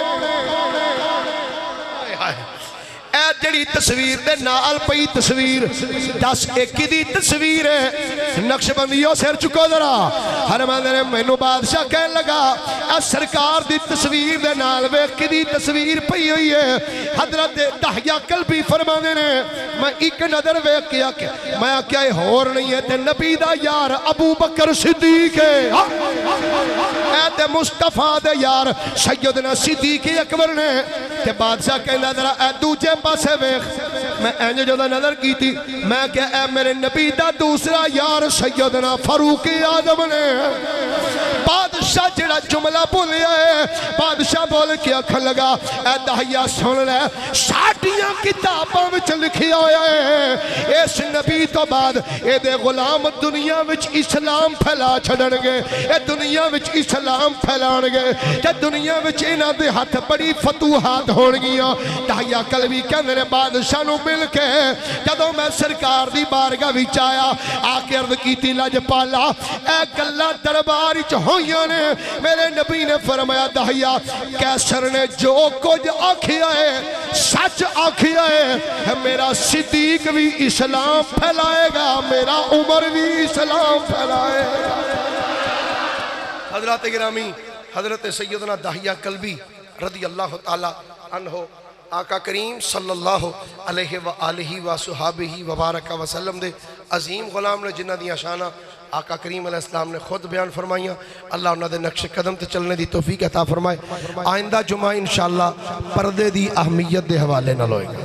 اے جڑی تصویر دے نال پئی تصویر دس ایک دی تصویر ہے؟ نقش بندیوں سر چکو ذرا۔ فرمانے نے مینوں بادشاہ کہنے لگا اے سرکار دی تصویر دے نال ویکھ دی تصویر پئی ہوئی ہے۔ حضرت داہیہ قلبی فرمانے نے میں ایک نظر ویکھ کے میں کیا ہور نہیں ہے تے نبی دا یار ابو بکر صدیق ہے، اے تے مصطفیٰ دے یار سیدنا صدیق اکبر نے۔ تے بادشاہ کہنا ذرا اے دوجے پاسے ویکھ، میں اینج جو دا نظر کی تھی میں کہ اے میرے نبی دا دوسرا یار سیدنا فاروق اعظم نے۔ بادشاہ جڑا جملہ بولیا ہے بادشاہ بول کے آکھن لگا اے داہیہ سن لے ساڈیاں کتاباں وچ لکھیا ہویا ہے اس نبی تو بعد اے دے غلام دنیا وچ اسلام پھیلا چھڑن گے، اے دنیا وچ اسلام پھیلان گے تے دنیا وچ انہاں دے ہاتھ بڑی فتوحات ہون گیاں۔ داہیہ قلبی کہندے نے بادشاہ نو مل کے جدوں میں سرکار دی بارگاہ وچ آیا آ کے عرض کیتی لجپالا اے گلاں دربار وچ ہوئیاں نے، میرے نبی نے فرمایا داہیہ کیسر نے جو کچھ آکھیا ہے سچ آکھیا ہے، میرا صدیق بھی اسلام پھیلائے گا، میرا عمر بھی اسلام پھیلائے گا۔ حضرات گرامی حضرت سیدنا داہیہ قلبی رضی اللہ تعالی عنہ آقا کریم صلی اللہ علیہ وآلہ وصحابہ وبارک وسلم دے عظیم غلام نے جنہ دیاں شانہ آقا کریم علیہ السلام نے خود بیان فرمائیاں۔ اللہ انہاں دے نقش قدم تے چلنے دی توفیق عطا فرمائے۔ آئندہ جمعہ انشاءاللہ پردے دی اہمیت دے حوالے نہ لوئیں گے۔